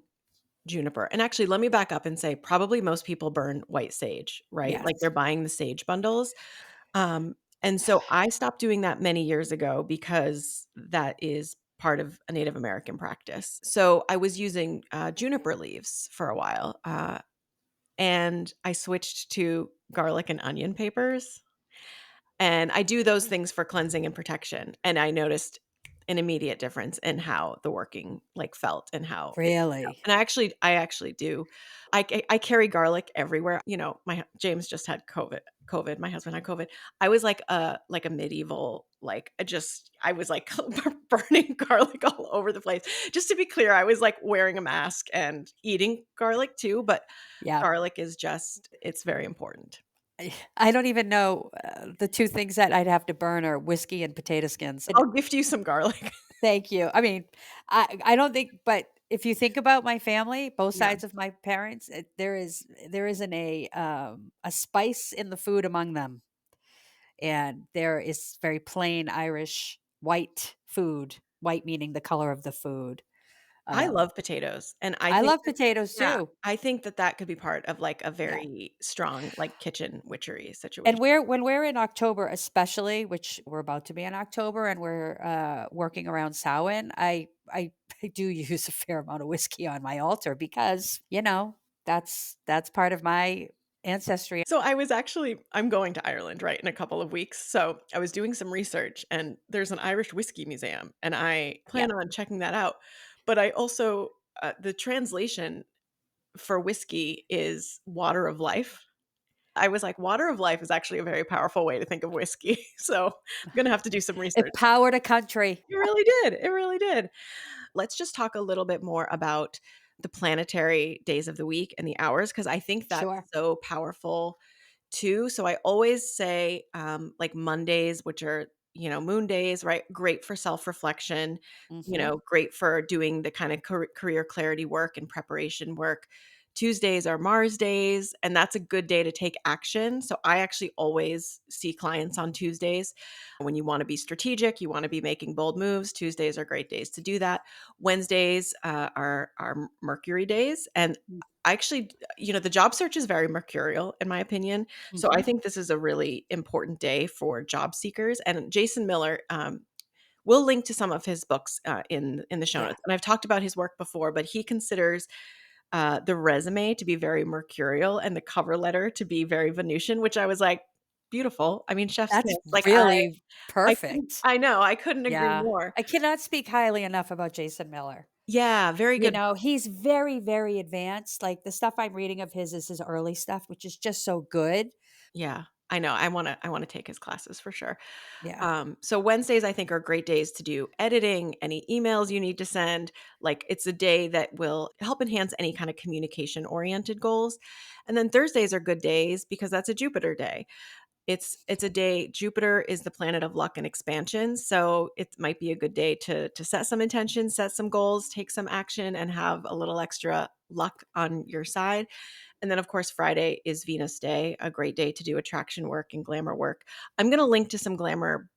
[SPEAKER 1] juniper. And actually, let me back up and say probably most people burn white sage, right? Like
[SPEAKER 2] Yes.
[SPEAKER 1] they're buying the sage bundles. And so I stopped doing that many years ago because that is part of a Native American practice. So I was using juniper leaves for a while, and I switched to garlic and onion papers. And I do those things for cleansing and protection, and I noticed an immediate difference in how the working, like, felt and how it
[SPEAKER 2] Really?
[SPEAKER 1] and I actually do. I carry garlic everywhere, my James just had COVID, my husband had COVID. I was like a medieval, like, I was, like, burning garlic all over the place. Just to be clear, I was, like, wearing a mask and eating garlic too, but
[SPEAKER 2] Yeah.
[SPEAKER 1] garlic is just it's very important.
[SPEAKER 2] I don't even know, the 2 things that I'd have to burn are whiskey and potato skins, and
[SPEAKER 1] I'll gift you some garlic.
[SPEAKER 2] thank you. I mean, I don't think but if you think about my family, both
[SPEAKER 1] Yeah.
[SPEAKER 2] sides of my parents, there isn't a spice in the food among them, and there is very plain Irish white food, white meaning the color of the food.
[SPEAKER 1] I
[SPEAKER 2] Um,
[SPEAKER 1] love potatoes, and I
[SPEAKER 2] I
[SPEAKER 1] think
[SPEAKER 2] love
[SPEAKER 1] that
[SPEAKER 2] potatoes
[SPEAKER 1] yeah,
[SPEAKER 2] too.
[SPEAKER 1] I think that that could be part of, like, a
[SPEAKER 2] Yeah.
[SPEAKER 1] very strong, like, kitchen witchery
[SPEAKER 2] And
[SPEAKER 1] situation.
[SPEAKER 2] we're when we're in October especially, which we're about to be in October and we're, working around Samhain, I I do use a fair amount of whiskey on my altar because, that's part of my ancestry.
[SPEAKER 1] So I'm going to Ireland, right, in a couple of weeks, so I was doing some research, and there's an Irish whiskey museum, and I
[SPEAKER 2] Yeah,
[SPEAKER 1] plan on checking that out, but I also the translation for whiskey is water of life. I was like, "Water of life is actually a very powerful way to think of whiskey," so I'm gonna have to do some
[SPEAKER 2] it
[SPEAKER 1] research.
[SPEAKER 2] powered a country.
[SPEAKER 1] It really did, it really did. Let's just talk a little bit more about the planetary days of the week and the hours because I think that's
[SPEAKER 2] Sure.
[SPEAKER 1] so powerful too. So I always say, like Mondays, which are, moon days, right? Great for self reflection,
[SPEAKER 2] Mhm.
[SPEAKER 1] great for doing the kind of career clarity work and preparation work. Tuesdays are Mars days, and that's a good day to take action. So I actually always see clients on Tuesdays. When you want to be strategic, you want to be making bold moves, Tuesdays are great days to do that. Wednesdays are Mercury days. And
[SPEAKER 2] Mm,
[SPEAKER 1] I actually, the job search is very mercurial, in my opinion. So I
[SPEAKER 2] mhm.
[SPEAKER 1] think this is a really important day for job seekers. And Jason Miller, we'll link to some of his books in the show
[SPEAKER 2] Yeah,
[SPEAKER 1] notes. And I've talked about his work before, but he considers the resume to be very mercurial and the cover letter to be very Venusian, which I was like, beautiful. I mean, Chef's
[SPEAKER 2] that's
[SPEAKER 1] kiss. Like
[SPEAKER 2] really
[SPEAKER 1] I couldn't,
[SPEAKER 2] perfect.
[SPEAKER 1] I know, I couldn't agree
[SPEAKER 2] Yeah.
[SPEAKER 1] more.
[SPEAKER 2] I cannot speak highly enough about Jason Miller.
[SPEAKER 1] Yeah, very
[SPEAKER 2] You
[SPEAKER 1] good.
[SPEAKER 2] know, he's very, very advanced. Like, the stuff I'm reading of his is his early stuff, which is just so good.
[SPEAKER 1] Yeah, I know. I want to take his classes for sure.
[SPEAKER 2] Yeah.
[SPEAKER 1] So Wednesdays I think are great days to do editing, any emails you need to send. Like it's a day that will help enhance any kind of communication oriented goals. And then Thursdays are good days because that's a Jupiter day. It's a day Jupiter is the planet of luck and expansion, so it might be a good day to set some intentions, set some goals, take some action, and have a little extra luck on your side. And then, of course, Friday is Venus Day, a great day to do attraction work and glamour work. I'm gonna link to some glamour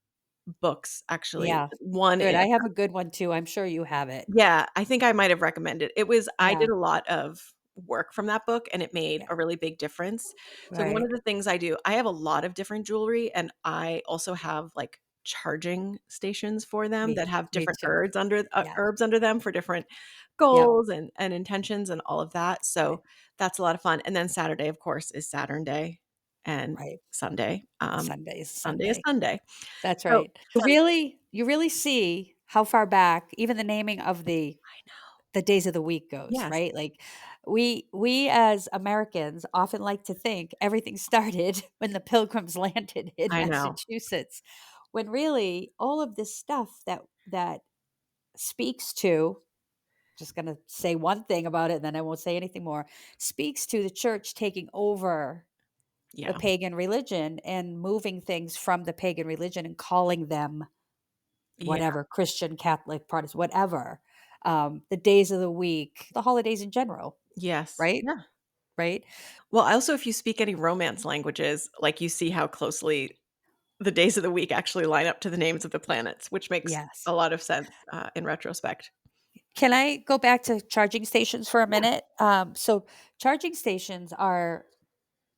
[SPEAKER 1] books, actually.
[SPEAKER 2] Yeah.
[SPEAKER 1] One
[SPEAKER 2] Good.
[SPEAKER 1] in
[SPEAKER 2] I have a good one too. I'm sure you have it.
[SPEAKER 1] Yeah, I think I might have recommended it. I
[SPEAKER 2] Yeah.
[SPEAKER 1] did a lot of work from that book, and it made
[SPEAKER 2] Yeah.
[SPEAKER 1] a really big difference. So one
[SPEAKER 2] Right.
[SPEAKER 1] of the things I have a lot of different jewelry, and I also have, like, charging stations for them that have
[SPEAKER 2] Me
[SPEAKER 1] different
[SPEAKER 2] too. Yeah.
[SPEAKER 1] herbs under them for different
[SPEAKER 2] Yep.
[SPEAKER 1] goals and intentions and all of that.
[SPEAKER 2] Right.
[SPEAKER 1] So that's a lot of fun. And then Saturday, of course, is Saturn Day, and
[SPEAKER 2] Right.
[SPEAKER 1] Sunday,
[SPEAKER 2] Sunday is
[SPEAKER 1] Sunday is
[SPEAKER 2] Sunday.
[SPEAKER 1] Sunday.
[SPEAKER 2] That's
[SPEAKER 1] So
[SPEAKER 2] right. You really see how far back even the naming of
[SPEAKER 1] I know.
[SPEAKER 2] the days of the week goes,
[SPEAKER 1] Yes,
[SPEAKER 2] right? Like, we as Americans often like to think everything started when the Pilgrims landed in
[SPEAKER 1] I know.
[SPEAKER 2] Massachusetts, when really all of this stuff that speaks to, just gonna say one thing about it, and then I won't say anything more, speaks to the church taking over the
[SPEAKER 1] Yeah.
[SPEAKER 2] pagan religion and moving things from the pagan religion and calling them
[SPEAKER 1] Yeah.
[SPEAKER 2] whatever, Christian, Catholic, Protestant, whatever, the days of the week, the holidays in general,
[SPEAKER 1] Yes.
[SPEAKER 2] right?
[SPEAKER 1] Yeah.
[SPEAKER 2] Right?
[SPEAKER 1] Well, also, if you speak any Romance languages, like, you see how closely the days of the week actually line up to the names of the planets, which makes
[SPEAKER 2] Yes.
[SPEAKER 1] a lot of sense, in retrospect.
[SPEAKER 2] Can I go back to charging stations for a
[SPEAKER 1] Yeah.
[SPEAKER 2] minute? So charging stations are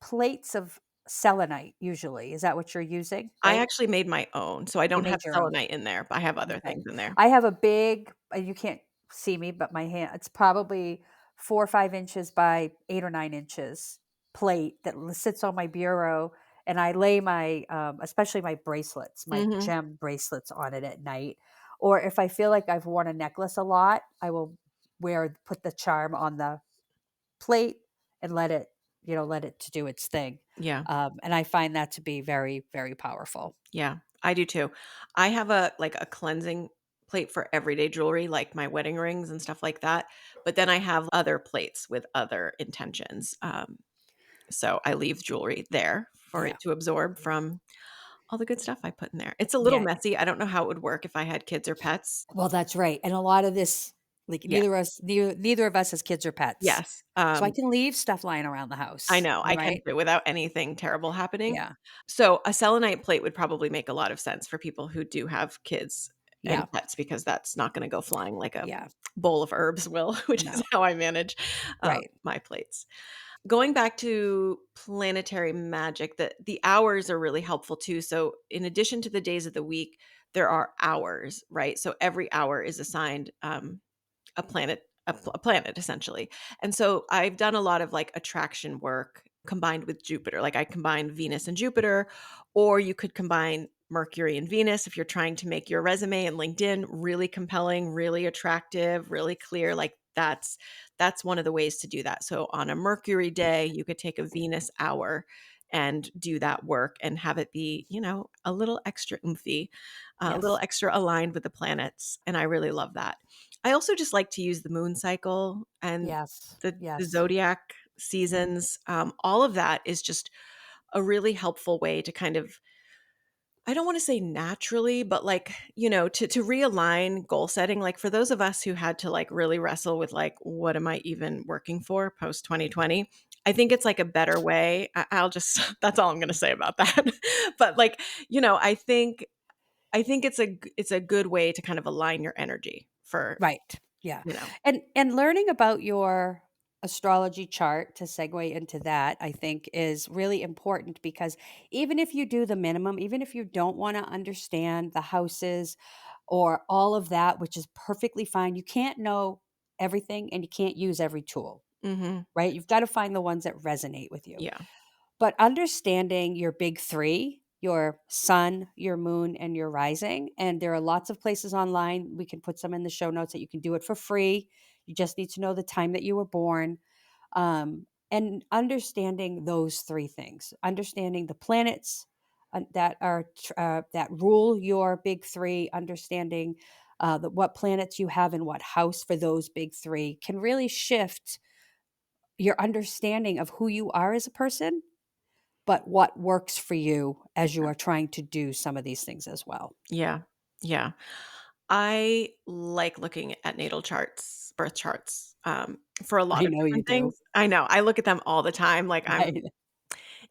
[SPEAKER 2] plates of selenite usually. Is that what you're using,
[SPEAKER 1] I
[SPEAKER 2] right?
[SPEAKER 1] actually made my own, so I
[SPEAKER 2] You
[SPEAKER 1] don't have
[SPEAKER 2] made your own.
[SPEAKER 1] selenite in there, but I have other
[SPEAKER 2] Okay.
[SPEAKER 1] things in there.
[SPEAKER 2] I have a big, you can't see me, but my hand, it's probably 4 or 5 inches by 8 or 9 inches plate that sits on my bureau. And I lay my, especially my bracelets, my
[SPEAKER 1] Mhm.
[SPEAKER 2] gem bracelets on it at night. Or if I feel like I've worn a necklace a lot, I will put the charm on the plate and let it to do its thing.
[SPEAKER 1] Yeah.
[SPEAKER 2] And I find that to be very, very powerful.
[SPEAKER 1] Yeah. I do too. I have a cleansing plate for everyday jewelry, like my wedding rings and stuff like that, but then I have other plates with other intentions, so I leave jewelry there for
[SPEAKER 2] Yeah.
[SPEAKER 1] it to absorb from all the good stuff I put in there. It's a little
[SPEAKER 2] Yeah.
[SPEAKER 1] messy. I don't know how it would work if I had kids or pets.
[SPEAKER 2] Well, that's right, and a lot of this, like,
[SPEAKER 1] Yeah.
[SPEAKER 2] neither of us has kids or pets,
[SPEAKER 1] Yes.
[SPEAKER 2] so I can leave stuff lying around the
[SPEAKER 1] I
[SPEAKER 2] house,
[SPEAKER 1] know,
[SPEAKER 2] all
[SPEAKER 1] I can
[SPEAKER 2] right?
[SPEAKER 1] too without anything terrible happening.
[SPEAKER 2] Yeah,
[SPEAKER 1] So, a selenite plate would probably make a lot of sense for people who do have kids and
[SPEAKER 2] yeah,
[SPEAKER 1] pets because that's not gonna go flying like a
[SPEAKER 2] yeah,
[SPEAKER 1] bowl of herbs will, which is
[SPEAKER 2] no,
[SPEAKER 1] how I manage,
[SPEAKER 2] right,
[SPEAKER 1] my plates. Going back to planetary magic, the hours are really helpful too. So, in addition to the days of the week, there are hours, right? So, every hour is assigned, a planet essentially. And so I've done a lot of like attraction work combined with Jupiter. Like I combine Venus and Jupiter, or you could combine Mercury and Venus if you're trying to make your resume and LinkedIn really compelling, really attractive, really clear. Like that's one of the ways to do that. So on a Mercury day, you could take a Venus hour and do that work and have it be, a little extra oomphy, a little
[SPEAKER 2] yes,
[SPEAKER 1] extra aligned with the planets. And I really love that. I also just like to use the moon cycle and
[SPEAKER 2] yes,
[SPEAKER 1] the
[SPEAKER 2] yes,
[SPEAKER 1] zodiac seasons. All of that is just a really helpful way to kind of I don't wanna say naturally, but, like, to realign goal setting, like, for those of us who had to, like, really wrestle with, like, "What am I even working for post 2020?" I think it's, like, a better way. I'll just that's all I'm gonna say about that. But, like, I think it's a good way to kind of align your energy for,
[SPEAKER 2] Right. Yeah.
[SPEAKER 1] you know
[SPEAKER 2] And learning about your astrology chart to segue into that, I think is really important because even if you do the minimum, even if you don't want to understand the houses or all of that, which is perfectly fine, you can't know everything and you can't use every tool,
[SPEAKER 1] Mhm.
[SPEAKER 2] right? You've got to find the ones that resonate with you.
[SPEAKER 1] Yeah.
[SPEAKER 2] But understanding your big 3, your sun, your moon, and your rising, and there are lots of places online, we can put some in the show notes that you can do it for free. You just need to know the time that you were born, and understanding those 3 things. Understanding the planets, that rule your big 3, understanding, what planets you have in what house for those big 3 can really shift your understanding of who you are as a person, but what works for you as you are trying to do some of these things as well.
[SPEAKER 1] Yeah. Yeah. I like looking at natal charts, birth charts, for a lot
[SPEAKER 2] I
[SPEAKER 1] of
[SPEAKER 2] know you
[SPEAKER 1] different
[SPEAKER 2] do.
[SPEAKER 1] things. I know, I look at them all the time, like,
[SPEAKER 2] Right.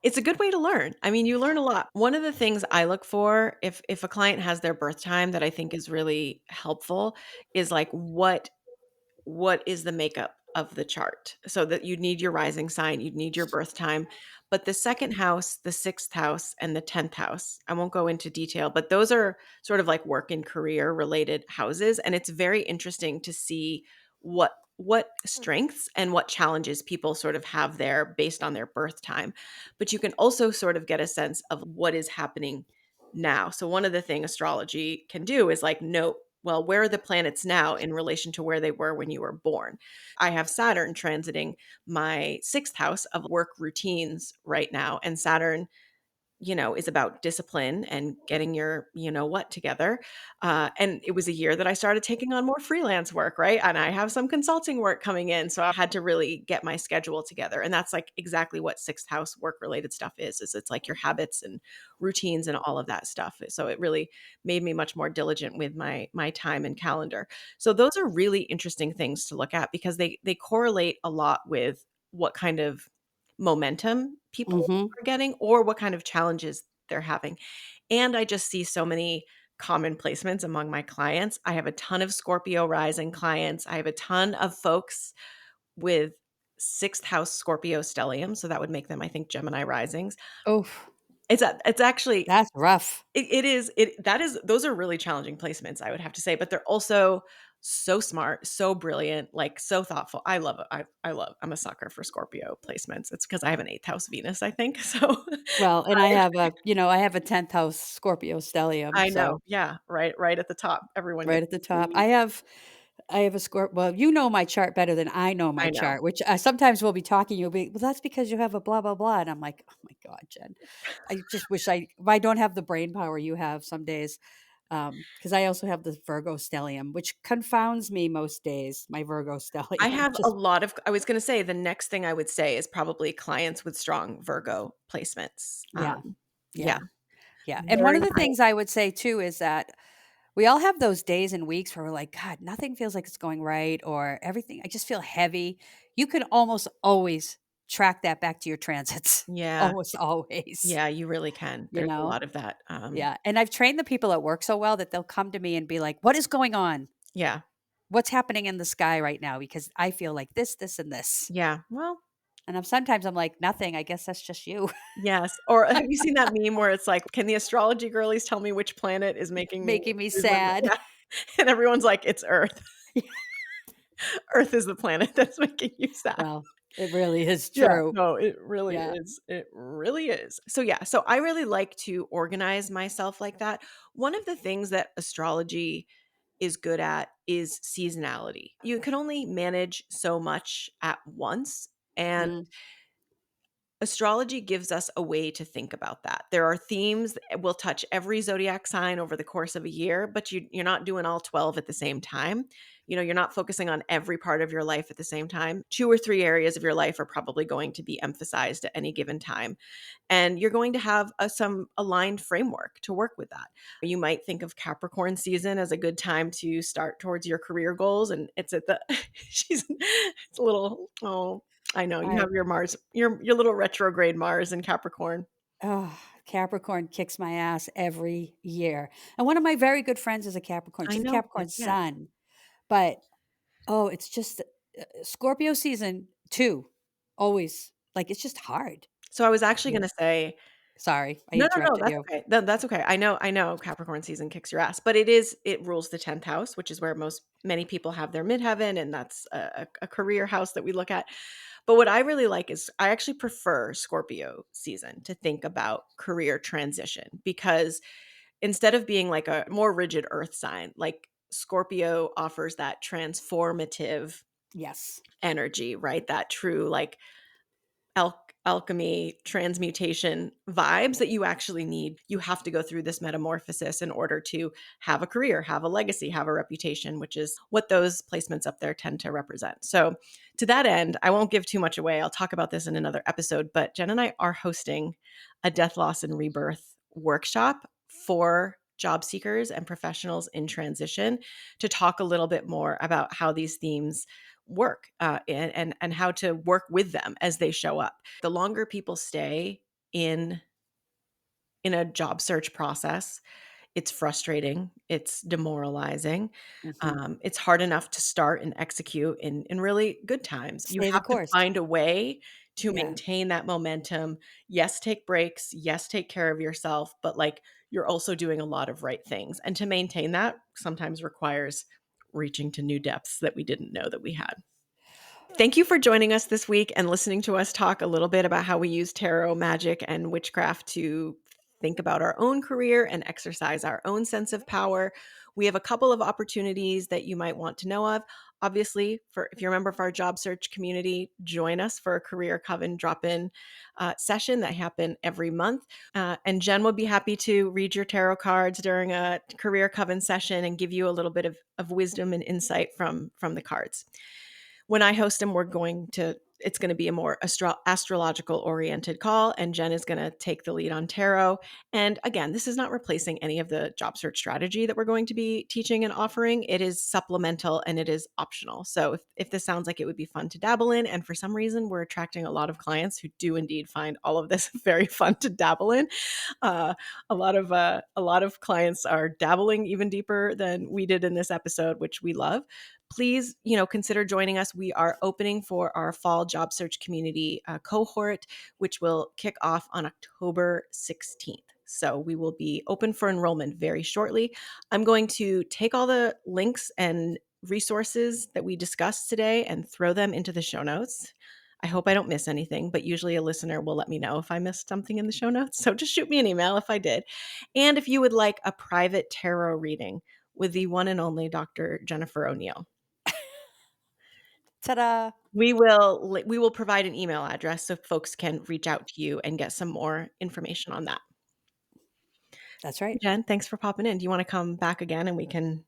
[SPEAKER 1] it's a good way to learn. I mean, you learn a lot. One of the things I look for if a client has their birth time that I think is really helpful is, like, what is the makeup of the chart? So that you need your rising sign, you need your birth time. But the second house, the sixth house, and the 10th house, I won't go into detail, but those are sort of like work and career related houses. And it's very interesting to see what strengths and what challenges people sort of have there based on their birth time. But you can also sort of get a sense of what is happening now. So one of the thing astrology can do is like note, well, where are the planets now in relation to where they were when you were born? I have Saturn transiting my sixth house of work routines right now. And Saturn, is about discipline and getting your what together. And it was a year that I started taking on more freelance work, right? And I have some consulting work coming in. So I had to really get my schedule together. And that's like exactly what sixth house work related stuff is it's like your habits and routines and all of that stuff. So it really made me much more diligent with my time and calendar. So those are really interesting things to look at because they correlate a lot with what kind of momentum people
[SPEAKER 2] Mhm.
[SPEAKER 1] are getting or what kind of challenges they're having. And I just see so many common placements among my clients. I have a ton of Scorpio rising clients. I have a ton of folks with sixth house Scorpio stellium. So that would make them, I think, Gemini risings.
[SPEAKER 2] Oof,
[SPEAKER 1] It's actually
[SPEAKER 2] that's rough.
[SPEAKER 1] it is it that is those are really challenging placements, I would have to say, but they're also so smart, so brilliant, like, so thoughtful. I love it. I'm a sucker for Scorpio placements. It's because I have an 8th house Venus, I think, so
[SPEAKER 2] Well, and I have a 10th house Scorpio stellium,
[SPEAKER 1] I know.
[SPEAKER 2] so
[SPEAKER 1] Yeah, right at the top. Everyone
[SPEAKER 2] right
[SPEAKER 1] gets
[SPEAKER 2] at the
[SPEAKER 1] to
[SPEAKER 2] top.
[SPEAKER 1] lead.
[SPEAKER 2] I have a well, you know my chart better than I know my
[SPEAKER 1] I know.
[SPEAKER 2] chart, which, sometimes we'll be talking, you'll be, "Well, that's because you have a blah, blah, blah," and I'm like, "Oh my god, Jen." I just wish I don't have the brain power you have some days, because I also have the Virgo stellium, which confounds me most days, my Virgo
[SPEAKER 1] I
[SPEAKER 2] stellium,
[SPEAKER 1] have a
[SPEAKER 2] just
[SPEAKER 1] lot of I was gonna say the next thing I would say is probably clients with strong Virgo placements.
[SPEAKER 2] yeah,
[SPEAKER 1] Yeah,
[SPEAKER 2] yeah, yeah, and one
[SPEAKER 1] very
[SPEAKER 2] of the
[SPEAKER 1] high.
[SPEAKER 2] things I would say too is that we all have those days and weeks where we're like, "God, nothing feels like it's going right," or everything I just feel heavy. You can almost always track that back to your transits,
[SPEAKER 1] Yeah,
[SPEAKER 2] almost always,
[SPEAKER 1] yeah, you really can.
[SPEAKER 2] you
[SPEAKER 1] There's a
[SPEAKER 2] know?
[SPEAKER 1] lot of that,
[SPEAKER 2] Yeah, and I've trained the people at work so well that they'll come to me and be like, "What is going on?
[SPEAKER 1] yeah,
[SPEAKER 2] What's happening in the sky right now? Because I feel like this, and this."
[SPEAKER 1] yeah. Well,
[SPEAKER 2] And I'm like, "Nothing, I guess that's just you
[SPEAKER 1] yes. Or have you seen that meme where it's like, "Can the astrology girlies tell me which planet is making me
[SPEAKER 2] making me
[SPEAKER 1] lose my"
[SPEAKER 2] sad."
[SPEAKER 1] Yeah, and everyone's like, "It's Earth. Earth is the planet that's making you sad."
[SPEAKER 2] Well, it really is
[SPEAKER 1] Yeah,
[SPEAKER 2] true.
[SPEAKER 1] no, it really
[SPEAKER 2] Yeah.
[SPEAKER 1] is. It really is. So, yeah, so I really like to organize myself like that. One of the things that astrology is good at is seasonality. You can only manage so much at once, and
[SPEAKER 2] Mm.
[SPEAKER 1] Astrology gives us a way to think about that. There are themes that will touch every zodiac sign over the course of a year, but you're not doing all 12 at the same time. You're not focusing on every part of your life at the same time. 2 or 3 areas of your life are probably going to be emphasized at any given time, and you're going to have some aligned framework to work with that. You might think of Capricorn season as a good time to start towards your career goals, and it's at the it's a little, oh, I know you
[SPEAKER 2] I
[SPEAKER 1] have your Mars, your little retrograde Mars in Capricorn.
[SPEAKER 2] Oh, Capricorn kicks my ass every year. And one of my very good friends is a Capricorn.
[SPEAKER 1] I
[SPEAKER 2] She's a
[SPEAKER 1] know,
[SPEAKER 2] Capricorn
[SPEAKER 1] yeah.
[SPEAKER 2] sun, but oh, it's just Scorpio season too. Always like it's just hard.
[SPEAKER 1] So I was actually
[SPEAKER 2] Yeah.
[SPEAKER 1] gonna say,
[SPEAKER 2] Sorry, I
[SPEAKER 1] no,
[SPEAKER 2] interrupted
[SPEAKER 1] that's
[SPEAKER 2] you.
[SPEAKER 1] okay. That's okay. I know Capricorn season kicks your ass, but it rules the 10th house, which is where many people have their midheaven, and that's a career house that we look at. But what I really like is I actually prefer Scorpio season to think about career transition, because instead of being like a more rigid earth sign, like Scorpio offers that transformative
[SPEAKER 2] Yes.
[SPEAKER 1] energy, right? That true like alchemy, transmutation vibes that you actually need. You have to go through this metamorphosis in order to have a career, have a legacy, have a reputation, which is what those placements up there tend to represent. So, to that end, I won't give too much away. I'll talk about this in another episode, but Jen and I are hosting a death, loss, and rebirth workshop for job seekers and professionals in transition to talk a little bit more about how these themes work, and how to work with them as they show up. The longer people stay in in a job search process, it's frustrating, it's demoralizing.
[SPEAKER 2] Hmm.
[SPEAKER 1] It's hard enough to start and execute in really good times. You
[SPEAKER 2] Stay the
[SPEAKER 1] have to
[SPEAKER 2] course.
[SPEAKER 1] find a way to
[SPEAKER 2] Yeah.
[SPEAKER 1] maintain that momentum. Yes, take breaks. Yes, take care of yourself, but like you're also doing a lot of right things. And to maintain that sometimes requires reaching to new depths that we didn't know that we had. Thank you for joining us this week and listening to us talk a little bit about how we use tarot, magic, and witchcraft to think about our own career and exercise our own sense of power. We have a couple of opportunities that you might want to know of. Obviously, for if you're a member of our job search community, join us for a Career Coven drop-in session that happen every month. And Jen will be happy to read your tarot cards during a Career Coven session and give you a little bit of wisdom and insight from the cards. When I host them, it's going to be a more astrological oriented call, and Jen is going to take the lead on tarot. And again, this is not replacing any of the job search strategy that we're going to be teaching and offering. It is supplemental and it is optional. So if this sounds like it would be fun to dabble in, and for some reason we're attracting a lot of clients who do indeed find all of this very fun to dabble in, uh, a lot of clients are dabbling even deeper than we did in this episode, which we love. Please, consider joining us. We are opening for our fall job search community cohort, which will kick off on October 16th. So we will be open for enrollment very shortly. I'm going to take all the links and resources that we discussed today and throw them into the show notes. I hope I don't miss anything, but usually a listener will let me know if I missed something in the show notes. So just shoot me an email if I did. And if you would like a private tarot reading with the one and only Dr. Jennifer O'Neill,
[SPEAKER 2] Ta-da.
[SPEAKER 1] we will provide an email address so folks can reach out to you and get some more information on that.
[SPEAKER 2] That's right.
[SPEAKER 1] Jen, thanks for popping in. Do you want to come back again and we can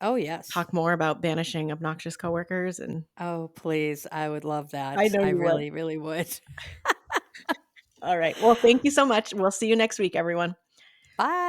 [SPEAKER 2] Oh, yes.
[SPEAKER 1] talk more about banishing obnoxious coworkers? And
[SPEAKER 2] Oh, please. I would love
[SPEAKER 1] I
[SPEAKER 2] that.
[SPEAKER 1] know
[SPEAKER 2] I
[SPEAKER 1] you would.
[SPEAKER 2] really, really would.
[SPEAKER 1] All right. Well, thank you so much. We'll see you next week, everyone.
[SPEAKER 2] Bye.